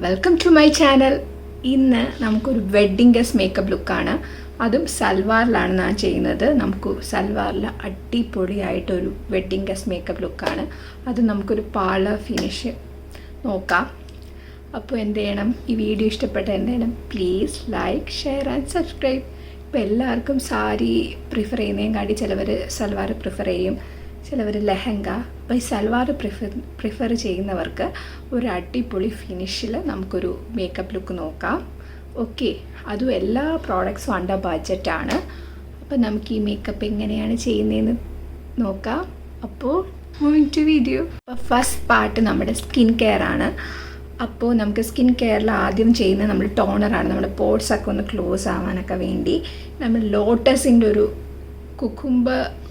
Welcome to my channel. ഇന്ന് നമുക്കൊരു wedding guest makeup ലുക്കാണ്, അതും സൽവാറിലാണ് ഞാൻ ചെയ്യുന്നത്. നമുക്ക് സൽവാറിൽ അടിപൊളിയായിട്ടൊരു വെഡ്ഡിങ് ഗസ്റ്റ് മേക്കപ്പ് ലുക്കാണ്. അത് നമുക്കൊരു പാർലർ ഫിനിഷ് നോക്കാം. അപ്പോൾ എന്ത് ചെയ്യണം, ഈ വീഡിയോ ഇഷ്ടപ്പെട്ട എന്ത് ചെയ്യണം, please like, share and subscribe. ഇപ്പോൾ എല്ലാവർക്കും സാരി പ്രിഫർ ചെയ്യുന്നതിനും കാട്ടി ചിലവർ സൽവാർ പ്രിഫർ ചെയ്യും, ചിലവർ ലെഹങ്ക. അപ്പോൾ ഈ സൽവാർ പ്രിഫർ ചെയ്യുന്നവർക്ക് ഒരു അടിപൊളി ഫിനിഷിൽ നമുക്കൊരു മേക്കപ്പ് ലുക്ക് നോക്കാം. ഓക്കെ, അതും എല്ലാ പ്രോഡക്ട്സും അണ്ടർ ബഡ്ജറ്റാണ്. അപ്പോൾ നമുക്ക് ഈ മേക്കപ്പ് എങ്ങനെയാണ് ചെയ്യുന്നതെന്ന് നോക്കാം. അപ്പോൾ മൂവിങ് ടു വീഡിയോ. അപ്പോൾ ഫസ്റ്റ് പാർട്ട് നമ്മുടെ സ്കിൻ കെയർ ആണ്. അപ്പോൾ നമുക്ക് സ്കിൻ കെയറിൽ ആദ്യം ചെയ്യുന്നത് നമ്മൾ ടോണറാണ്. നമ്മുടെ പോർട്സൊക്കെ ഒന്ന് ക്ലോസ് ആവാനൊക്കെ വേണ്ടി നമ്മൾ ലോട്ടസിൻ്റെ ഒരു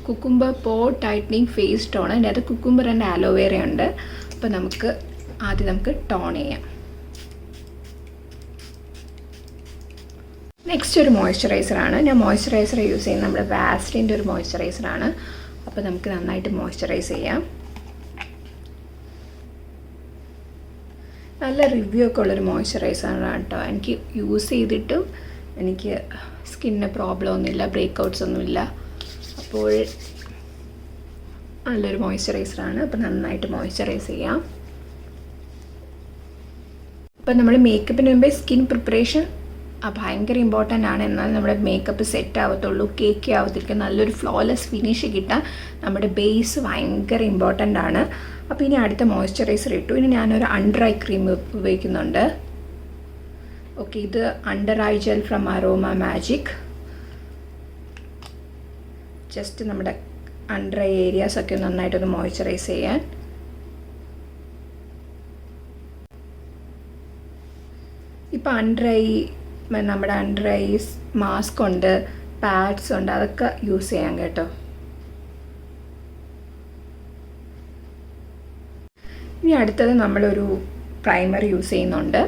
കുക്കുംബർ പോർ ടൈറ്റനിങ് ഫേസ് ടോൺ. അതിൻ്റെ അത് കുക്കുംബർ ആൻഡ് ആലോവേറ ഉണ്ട്. അപ്പോൾ നമുക്ക് ആദ്യം ടോൺ ചെയ്യാം. നെക്സ്റ്റ് ഒരു മോയ്സ്ചറൈസറാണ്. ഞാൻ മോയ്സ്ചറൈസർ യൂസ് ചെയ്യുന്നത് നമ്മുടെ വാസ്ലിൻ്റെ ഒരു മോയ്സ്ചറൈസറാണ്. അപ്പോൾ നമുക്ക് നന്നായിട്ട് മോയ്സ്ചറൈസ് ചെയ്യാം. നല്ല റിവ്യൂ ഒക്കെ ഉള്ളൊരു മോയ്സ്ചറൈസറാണ് കേട്ടോ. എനിക്ക് യൂസ് ചെയ്തിട്ടും എനിക്ക് സ്കിന്നിന് പ്രോബ്ലം ഒന്നുമില്ല, ബ്രേക്കൗട്ട്സ് ഒന്നുമില്ല. അപ്പോൾ നല്ലൊരു മോയ്സ്ചറൈസറാണ്. അപ്പോൾ നന്നായിട്ട് മോയ്സ്ചറൈസ് ചെയ്യാം. അപ്പോൾ നമ്മൾ മേക്കപ്പിന് മുമ്പേ സ്കിൻ പ്രിപ്പറേഷൻ ഭയങ്കര ഇമ്പോർട്ടൻ്റ് ആണ്. എന്നാൽ നമ്മുടെ മേക്കപ്പ് സെറ്റ് ആവത്തുള്ളൂ, കേക്ക് ആവത്തിരിക്കും, നല്ലൊരു ഫ്ലോലെസ് ഫിനിഷ് കിട്ടാൻ നമ്മുടെ ബേസ് ഭയങ്കര ഇമ്പോർട്ടൻ്റ് ആണ്. അപ്പോൾ ഇനി അടുത്ത മോയ്സ്ചറൈസർ ഇട്ടു. ഇനി ഞാനൊരു അണ്ടർ ഐ ക്രീം ഉപയോഗിക്കുന്നുണ്ട്. ഓക്കെ, ഇത് under eye gel from aroma magic. Just നമ്മുടെ അണ്ടർ ഐ ഏരിയാസൊക്കെ നന്നായിട്ടൊന്ന് മോയ്സ്ചറൈസ് ചെയ്യാൻ. ഇപ്പോൾ നമ്മുടെ അണ്ടർ ഐ മാസ്ക് ഉണ്ട്, പാഡ്സ് ഉണ്ട്, അതൊക്കെ യൂസ് ചെയ്യാം കേട്ടോ. ഇനി അടുത്തത് നമ്മളൊരു പ്രൈമർ യൂസ് ചെയ്യുന്നുണ്ട്.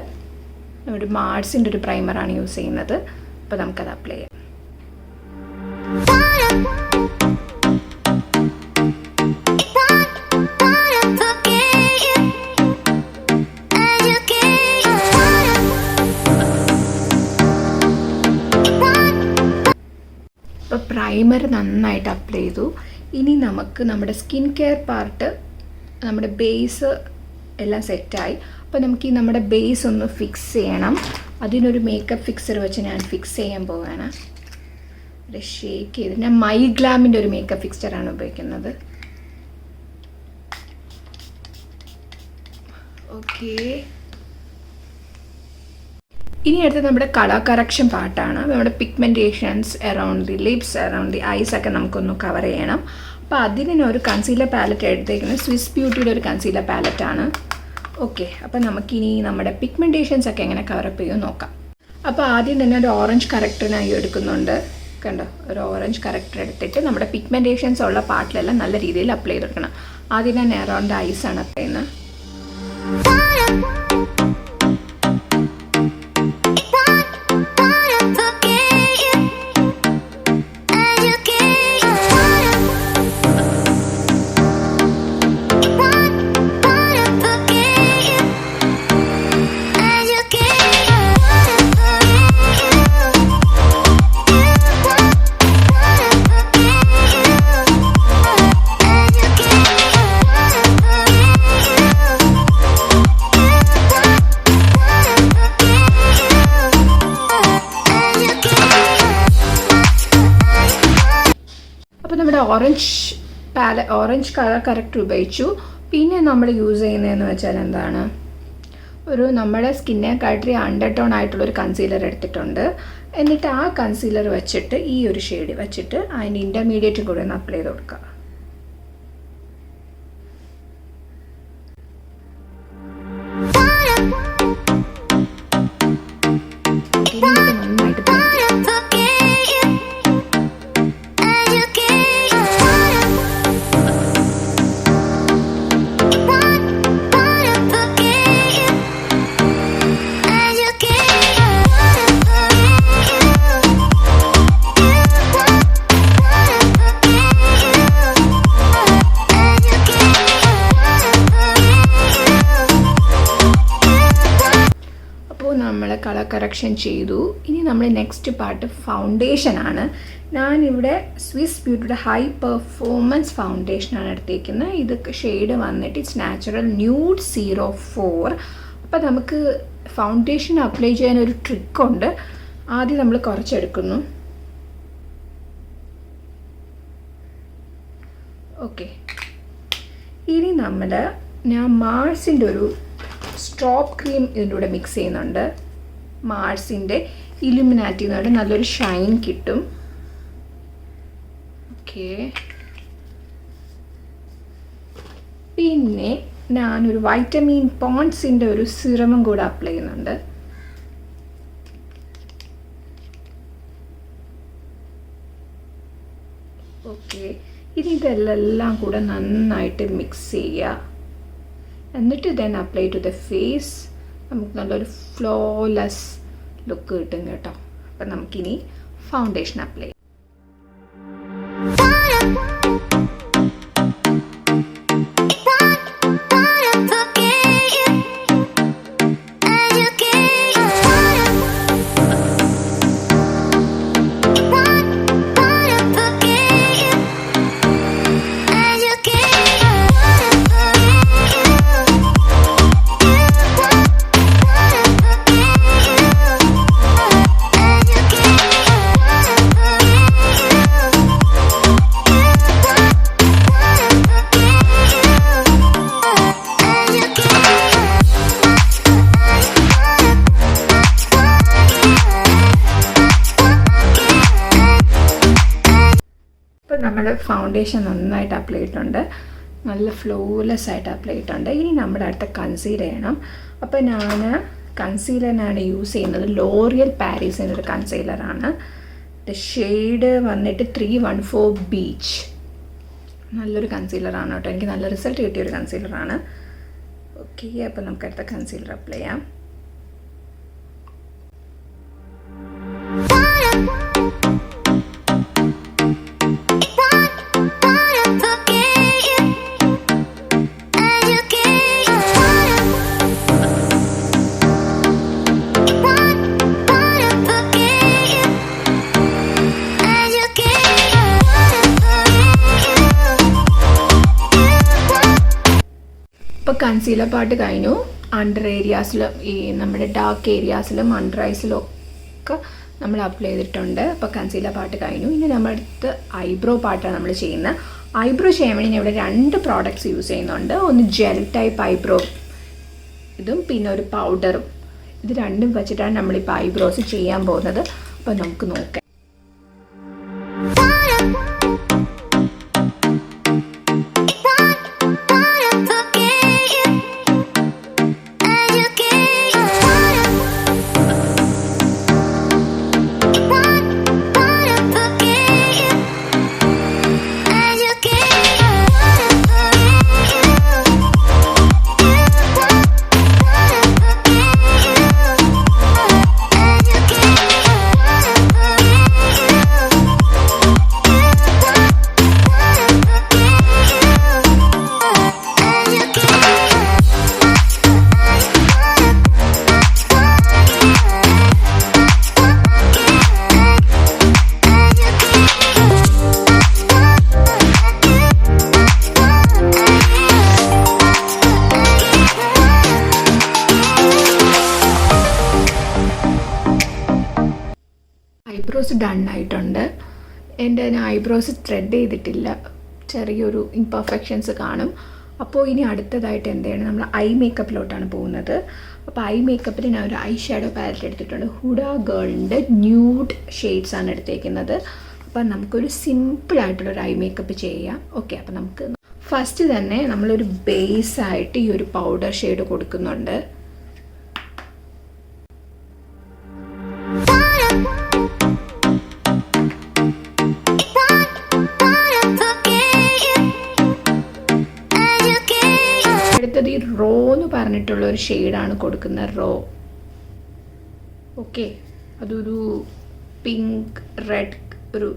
ഒരു മാർസിൻ്റെ ഒരു പ്രൈമറാണ് യൂസ് ചെയ്യുന്നത്. അപ്പോൾ നമുക്കത് അപ്ലൈ ചെയ്യാം. അപ്പോൾ പ്രൈമർ നന്നായിട്ട് അപ്ലൈ ചെയ്തു. ഇനി നമുക്ക് നമ്മുടെ സ്കിൻ കെയർ പാർട്ട്, നമ്മുടെ ബേസ് എല്ലാം സെറ്റായി. അപ്പോൾ നമുക്ക് ഈ നമ്മുടെ ബേസ് ഒന്ന് ഫിക്സ് ചെയ്യണം. അതിനൊരു മേക്കപ്പ് ഫിക്സർ വെച്ച് ഞാൻ ഫിക്സ് ചെയ്യാൻ പോവുകയാണ്. ഒരു ഷേക്ക് ചെയ്ത് ഞാൻ മൈഗ്ലാമിൻ്റെ ഒരു മേക്കപ്പ് ഫിക്സറാണ് ഉപയോഗിക്കുന്നത്. ഓക്കെ, ഇനി അടുത്ത് നമ്മുടെ കളർ കറക്ഷൻ പാർട്ടാണ്. നമ്മുടെ pigmentations around the lips, around the eyes ഒക്കെ നമുക്കൊന്ന് കവർ ചെയ്യണം. അപ്പോൾ അതിന് ഒരു കൺസീലർ പാലറ്റ് എടുത്തേക്കുന്നത് സ്വിസ് ബ്യൂട്ടിയുടെ ഒരു കൺസീലർ പാലറ്റാണ്. ഓക്കെ, അപ്പോൾ നമുക്കിനി നമ്മുടെ പിഗ്മെൻറ്റേഷൻസ് ഒക്കെ എങ്ങനെ കവറപ്പ് ചെയ്യുമെന്ന് നോക്കാം. അപ്പോൾ ആദ്യം തന്നെ ഒരു ഓറഞ്ച് കറക്ടറിനായി എടുക്കുന്നുണ്ട്. കണ്ടോ, ഒരു ഓറഞ്ച് കറക്ടർ എടുത്തിട്ട് നമ്മുടെ പിഗ്മെൻറ്റേഷൻസ് ഉള്ള പാർട്ടിലെല്ലാം നല്ല രീതിയിൽ അപ്ലൈ ചെയ്തെടുക്കണം. ആദ്യം ഞാൻ അറൗണ്ട് ഐസാണ് അപ്ലൈ ചെയ്യുന്നത്. നമ്മുടെ ഓറഞ്ച് കളർ കറക്റ്റ് ഉപയോഗിച്ചു. പിന്നെ നമ്മൾ യൂസ് ചെയ്യുന്നതെന്ന് വെച്ചാൽ എന്താണ്, ഒരു നമ്മുടെ സ്കിന്നെ കാട്ടി അണ്ടർ ടോൺ ആയിട്ടുള്ളൊരു കൺസീലർ എടുത്തിട്ടുണ്ട്. എന്നിട്ട് ആ കൺസീലർ വെച്ചിട്ട് ഈ ഒരു ഷെയ്ഡ് വെച്ചിട്ട് അതിൻ്റെ ഇൻ്റർമീഡിയറ്റും കൂടെ ഒന്ന് അപ്ലൈ ചെയ്ത് കൊടുക്കുക. നന്നായിട്ട് നമ്മൾ കളർ കറക്ഷൻ ചെയ്തു. ഇനി നമ്മൾ നെക്സ്റ്റ് പാർട്ട് ഫൗണ്ടേഷനാണ്. ഞാനിവിടെ സ്വിസ് ബ്യൂട്ടിയുടെ ഹൈ പെർഫോമൻസ് ഫൗണ്ടേഷനാണ് എടുത്തേക്കുന്നത്. ഇത് ഷെയ്ഡ് വന്നിട്ട് ഇറ്റ്സ് നാച്ചുറൽ ന്യൂഡ് 04. അപ്പോൾ നമുക്ക് ഫൗണ്ടേഷൻ അപ്ലൈ ചെയ്യാൻ ഒരു ട്രിക്കുണ്ട്. ആദ്യം നമ്മൾ കുറച്ചെടുക്കുന്നു. ഓക്കെ, ഇനി ഞാൻ മാർസിൻ്റെ ഒരു സ്ട്രോപ്പ് ക്രീം ഇതിൻ്റെ കൂടെ മിക്സ് ചെയ്യുന്നുണ്ട്. മാർസിൻ്റെ ഇലുമിനാറ്റി എന്ന് പറഞ്ഞാൽ നല്ലൊരു ഷൈൻ കിട്ടും. ഓക്കെ, പിന്നെ ഞാനൊരു വൈറ്റമിൻ പോൺസിൻ്റെ ഒരു സിറമും കൂടെ അപ്ലൈ ചെയ്യുന്നുണ്ട്. ഓക്കെ, ഇനി ഇതെല്ലാം കൂടെ നന്നായിട്ട് മിക്സ് ചെയ്യുക. എന്നിട്ട് then apply to the face. നമുക്ക് നല്ലൊരു ഫ്ലോലെസ് ലുക്ക് കിട്ടും കേട്ടോ. അപ്പം നമുക്കിനി ഫൗണ്ടേഷൻ അപ്ലൈ ചെയ്യാം. നമ്മൾ ഫൗണ്ടേഷൻ നന്നായിട്ട് അപ്ലൈ ചെയ്തിട്ടുണ്ട്. നല്ല ഫ്ലോലെസ് ആയിട്ട് അപ്ലൈ ചെയ്തിട്ടുണ്ട്. ഇനി നമ്മുടെ അടുത്ത കൺസീലർ ചെയ്യണം. അപ്പോൾ ഞാൻ കൺസീലറിനാണ് യൂസ് ചെയ്യുന്നത്. ലോറിയൽ പാരീസിൻ്റെ ഒരു കൺസീലറാണ്. ഷെയ്ഡ് വന്നിട്ട് 314 ബീച്ച്. നല്ലൊരു കൺസീലറാണ് കേട്ടോ. എനിക്ക് നല്ല റിസൾട്ട് കിട്ടിയൊരു കൺസീലറാണ്. ഓക്കെ, അപ്പോൾ നമുക്ക് അടുത്ത കൺസീലർ അപ്ലൈ ചെയ്യാം. ഇപ്പോൾ കൺസീലർ പാർട്ട് കഴിഞ്ഞു. അണ്ടർ ഏരിയാസിലും ഈ നമ്മുടെ ഡാർക്ക് ഏരിയാസിലും അണ്ടർ ഐസിലും ഒക്കെ നമ്മൾ അപ്ലൈ ചെയ്തിട്ടുണ്ട്. അപ്പോൾ കൺസീലർ പാർട്ട് കഴിഞ്ഞു. ഇനി നമ്മുടെ അടുത്ത് ഐബ്രോ പാർട്ടാണ് നമ്മൾ ചെയ്യുന്നത്. ഐബ്രോ ചെയ്യാൻ വേണ്ടി ഞാൻ ഇവിടെ 2 പ്രോഡക്റ്റ്സ് യൂസ് ചെയ്യുന്നുണ്ട്. ഒന്ന് ജെൽ ടൈപ്പ് ഐബ്രോ ഇതും പിന്നെ ഒരു പൗഡറും. ഇത് രണ്ടും വെച്ചിട്ടാണ് നമ്മളിപ്പോൾ ഐബ്രോസ് ചെയ്യാൻ പോകുന്നത്. അപ്പോൾ നമുക്ക് നോക്കാം. ഐബ്രോസ് ഡൺ ആയിട്ടുണ്ട്. എൻ്റെ ഐബ്രോസ് ത്രെഡ് ചെയ്തിട്ടില്ല. ചെറിയൊരു ഇംപെർഫെക്ഷൻസ് കാണും. അപ്പോൾ ഇനി അടുത്തതായിട്ട് എന്താണ്, നമ്മൾ ഐ മേക്കപ്പിലോട്ടാണ് പോകുന്നത്. അപ്പോൾ ഐ മേക്കപ്പിൽ ഞാൻ ഒരു ഐ ഷാഡോ പാലറ്റ് എടുത്തിട്ടുണ്ട്. ഹുഡ ഗേളിൻ്റെ ന്യൂഡ് ഷെയ്ഡ്സ് ആണ് എടുത്തേക്കുന്നത്. അപ്പോൾ നമുക്കൊരു സിമ്പിളായിട്ടുള്ളൊരു ഐ മേക്കപ്പ് ചെയ്യാം. ഓക്കെ, അപ്പോൾ നമുക്ക് ഫസ്റ്റ് തന്നെ നമ്മളൊരു ബേസായിട്ട് ഈ ഒരു പൗഡർ ഷെയ്ഡ് കൊടുക്കുന്നുണ്ട്. അടുത്തത് ഈ റോ എന്ന് പറഞ്ഞിട്ടുള്ള ഒരു ഷെയ്ഡാണ് കൊടുക്കുന്ന റോ. ഓക്കെ, അതൊരു പിങ്ക് ഒരു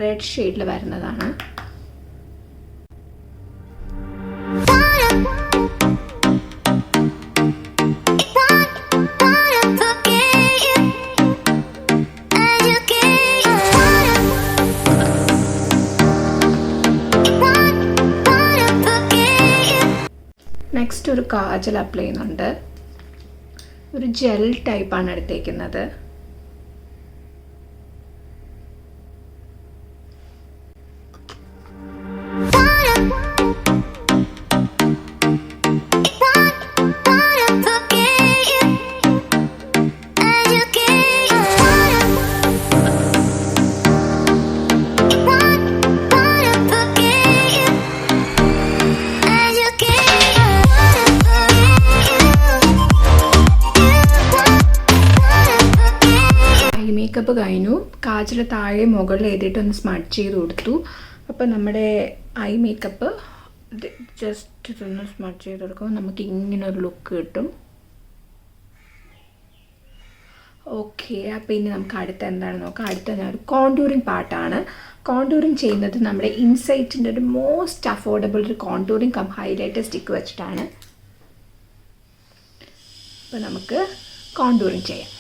റെഡ് ഷെയ്ഡിൽ വരുന്നതാണ്. കാജൽ അപ്ലൈ ചെയ്യുന്നുണ്ട്. ഒരു ജെൽ ടൈപ്പാണ് എടുത്തേക്കുന്നത്. മേക്കപ്പ് കഴിഞ്ഞു. കാജൽ താഴെ മുകളിൽ എഴുതിയിട്ട് ഒന്ന് സ്മഡ്ജ് ചെയ്ത് കൊടുത്തു. അപ്പോൾ നമ്മുടെ ഐ മേക്കപ്പ് ജസ്റ്റ് ഇതൊന്ന് സ്മഡ്ജ് ചെയ്ത് കൊടുക്കുമ്പോൾ നമുക്ക് ഇങ്ങനൊരു ലുക്ക് കിട്ടും. ഓക്കെ, അപ്പോൾ ഇനി നമുക്ക് അടുത്ത എന്താണെന്ന് നോക്കാം. അടുത്ത ഒരു കോണ്ടൂറിങ് പാർട്ടാണ്. കോണ്ടൂറിങ് ചെയ്യുന്നത് നമ്മുടെ ഇൻസൈറ്റിൻ്റെ ഒരു മോസ്റ്റ് അഫോർഡബിൾ ഒരു കോണ്ടൂറിങ് കം ഹൈലൈറ്റർ സ്റ്റിക്ക് വെച്ചിട്ടാണ്. അപ്പോൾ നമുക്ക് കോണ്ടൂറിങ് ചെയ്യാം.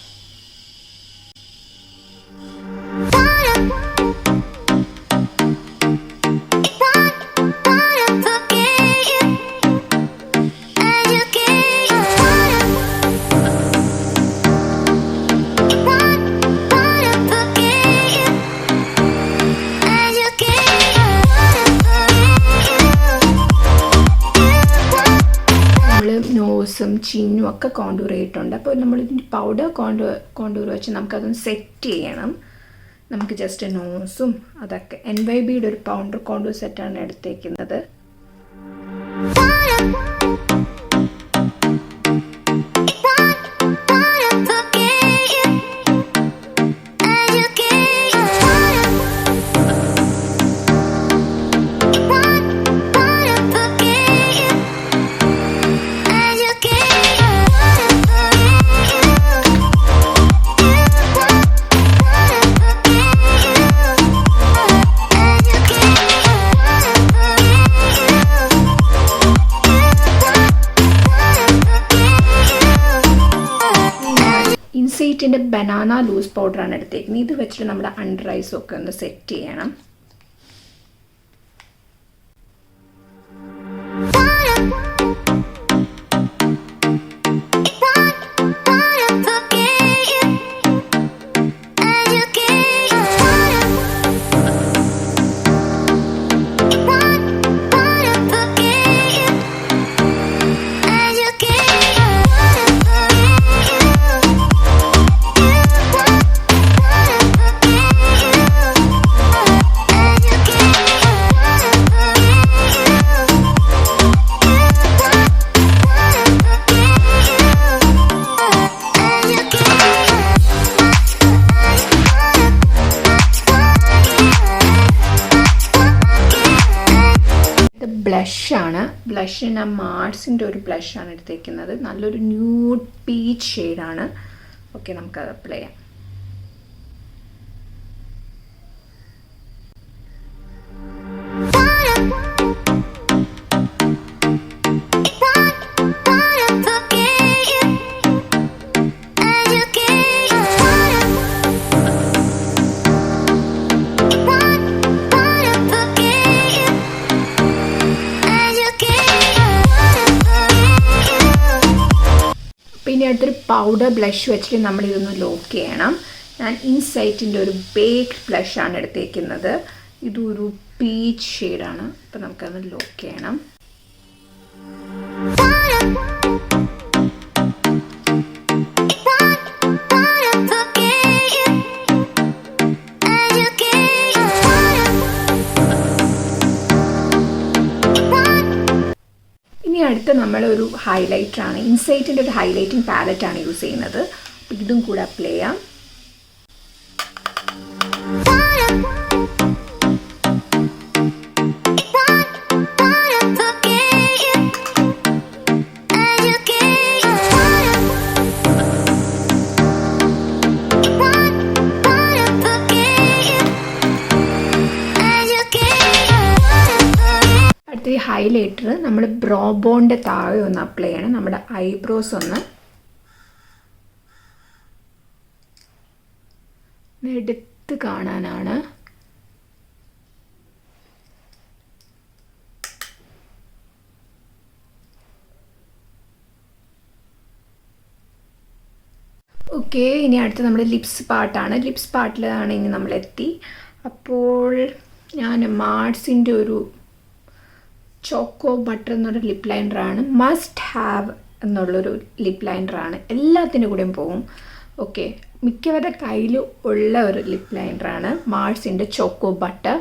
നോസും ചിന്നും ഒക്കെ കോണ്ടൂർ ചെയ്തിട്ടുണ്ട്. അപ്പോൾ നമ്മൾ ഇതിൻ്റെ പൗഡർ കോണ്ടൂർ വെച്ച് നമുക്കതൊന്ന് സെറ്റ് ചെയ്യണം. നമുക്ക് ജസ്റ്റ് നോസും അതൊക്കെ NYBയുടെ ഒരു പൗഡർ കോണ്ടൂർ സെറ്റാണ് എടുത്തേക്കുന്നത്. ഇൻസൈറ്റിൻ്റെ ബനാന ലൂസ് പൗഡറാണ് എടുത്തേക്കുന്നത്. ഇത് വെച്ചിട്ട് നമ്മുടെ അണ്ടർ ഐസ് ഒക്കെ ഒന്ന് സെറ്റ് ചെയ്യണം. ബ്ലഷാണ്. ബ്ലഷ് ഞാൻ മാർസിൻ്റെ ഒരു ബ്ലഷാണ് എടുത്തേക്കുന്നത്. നല്ലൊരു ന്യൂഡ് പീച്ച് ഷെയ്ഡാണ്. ഓക്കെ, നമുക്കത് അപ്ലൈ ചെയ്യാം. പിന്നെ അടുത്തൊരു പൗഡർ ബ്ലഷ് വെച്ചിട്ട് നമ്മളിതൊന്ന് ലോക്ക് ചെയ്യണം. ഞാൻ ഇൻസൈറ്റിൻ്റെ ഒരു ബേക്ക്ഡ് ബ്ലഷാണ് എടുത്തേക്കുന്നത്. ഇതൊരു പീച്ച് ഷെയ്ഡാണ്. അപ്പോൾ നമുക്കത് ലോക്ക് ചെയ്യണം. ഇനി അടുത്ത നമ്മളൊരു ഹൈലൈറ്ററാണ്. ഇൻസൈറ്റിൻ്റെ ഒരു ഹൈലൈറ്റിംഗ് പാലറ്റാണ് യൂസ് ചെയ്യുന്നത്. അപ്പോൾ ഇതും കൂടെ അപ്ലൈ ചെയ്യാം. അടുത്ത ഈ ഹൈലൈറ്റർ നമ്മൾ ബ്രോ ബോണിൻ്റെ താഴെ ഒന്ന് അപ്ലൈ ചെയ്യണം. നമ്മുടെ ഐബ്രോസ് ഒന്ന് എടുത്ത് കാണാനാണ്. ഓക്കെ, ഇനി അടുത്ത് നമ്മുടെ ലിപ്സ് പാർട്ടാണ്. ലിപ്സ് പാർട്ടിലാണ് ഇനി നമ്മളെത്തി. അപ്പോൾ ഞാൻ മാർസിൻ്റെ ഒരു ചോക്കോ ബട്ടർ എന്നൊരു ലിപ്പ് ലൈനറാണ്, മസ്റ്റ് ഹാവ് എന്നുള്ളൊരു ലിപ്പ് ലൈനറാണ്, എല്ലാത്തിൻ്റെ കൂടെയും പോവും. ഓക്കെ, മിക്കവരുടെ കയ്യിൽ ഉള്ള ഒരു ലിപ്പ് ലൈനറാണ് മാർസിൻ്റെ ചോക്കോ ബട്ടർ.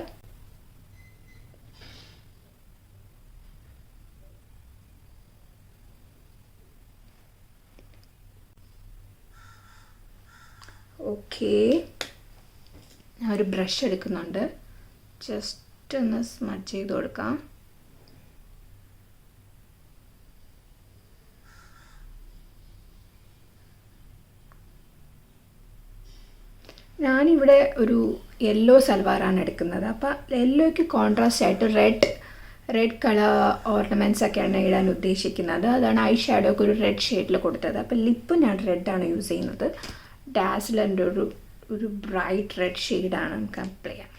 ഓക്കെ, ഞാൻ ഒരു ബ്രഷ് എടുക്കുന്നുണ്ട്, ജസ്റ്റ് ഒന്ന് സ്മച്ച് ചെയ്ത് കൊടുക്കാം. ഞാനിവിടെ ഒരു യെല്ലോ സൽവാറാണ് എടുക്കുന്നത്. അപ്പോൾ യെല്ലോയ്ക്ക് കോൺട്രാസ്റ്റ് ആയിട്ട് റെഡ് കളർ ഓർണമെൻറ്റ്സ് ഒക്കെയാണ് ഇടാൻ ഉദ്ദേശിക്കുന്നത്. അതാണ് ഐ ഷാഡോക്ക് ഒരു റെഡ് ഷെയ്ഡിൽ കൊടുത്തത്. അപ്പോൾ ലിപ്പ് ഞാൻ റെഡാണ് യൂസ് ചെയ്യുന്നത്. ഡാസ്ലറിൻ്റെ ഒരു ബ്രൈറ്റ് റെഡ് ഷെയ്ഡാണ് നമുക്ക് അപ്ലൈ ചെയ്യാം.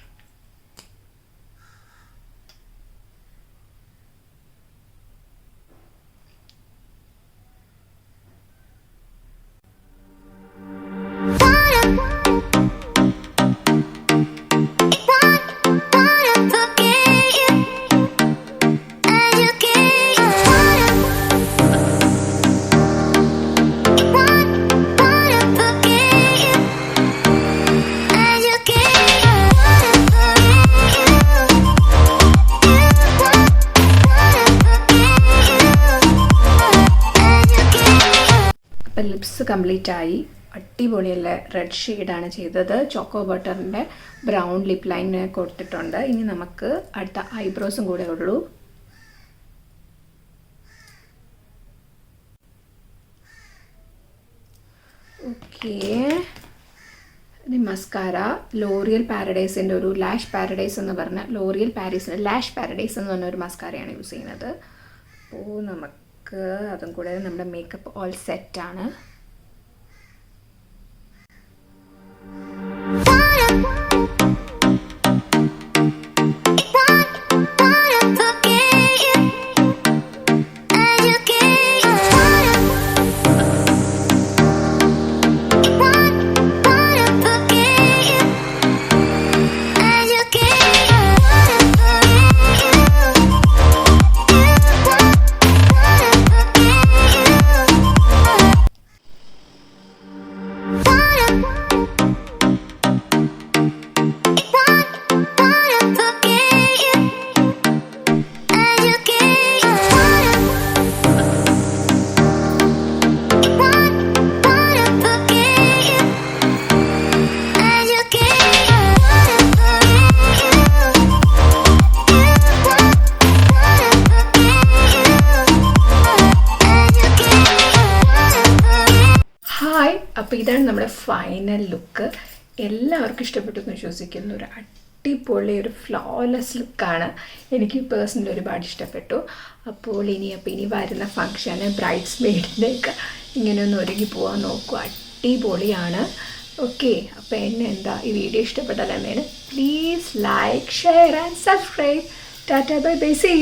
ലിപ്സ് കംപ്ലീറ്റ് ആയി, അടിപൊളിയല്ലേ. റെഡ് ഷെയ്ഡാണ് ചെയ്തത്. ചോക്കോ ബട്ടറിൻ്റെ ബ്രൗൺ ലിപ്പ് ലൈൻ കൊടുത്തിട്ടുണ്ട്. ഇനി നമുക്ക് അടുത്ത ഐബ്രോസും കൂടെ ഉള്ളൂ. ഓക്കെ, ഇനി മസ്കാര ലോറിയൽ പാരഡൈസിൻ്റെ ഒരു ലാഷ് പാരഡൈസ് എന്ന് പറഞ്ഞ ലോറിയൽ പാരീസിൻ്റെ ലാഷ് പാരഡൈസ് എന്ന് പറഞ്ഞ ഒരു മസ്കാരയാണ് യൂസ് ചെയ്യുന്നത്. അപ്പോൾ നമുക്ക് അതും കൂടെ നമ്മുടെ മേക്കപ്പ് ഓൾ സെറ്റാണ്. അപ്പോൾ ഇതാണ് നമ്മുടെ ഫൈനൽ ലുക്ക്. എല്ലാവർക്കും ഇഷ്ടപ്പെട്ടു എന്ന് വിശ്വസിക്കുന്നു. ഒരു അടിപൊളി ഒരു ഫ്ലോലെസ് ലുക്കാണ്. എനിക്ക് പേഴ്സണലി ഒരുപാട് ഇഷ്ടപ്പെട്ടു. അപ്പോൾ ഇനി വരുന്ന ഫങ്ഷന് ബ്രൈഡ്സ് മെയ്ഡിൻ്റെയൊക്കെ ഇങ്ങനെ ഒന്ന് ഒരുങ്ങി പോകാൻ നോക്കുക. അടിപൊളിയാണ്. ഓക്കെ, അപ്പോൾ ഈ വീഡിയോ ഇഷ്ടപ്പെട്ടാൽ please like, share and subscribe. Tata, bye bye, see U.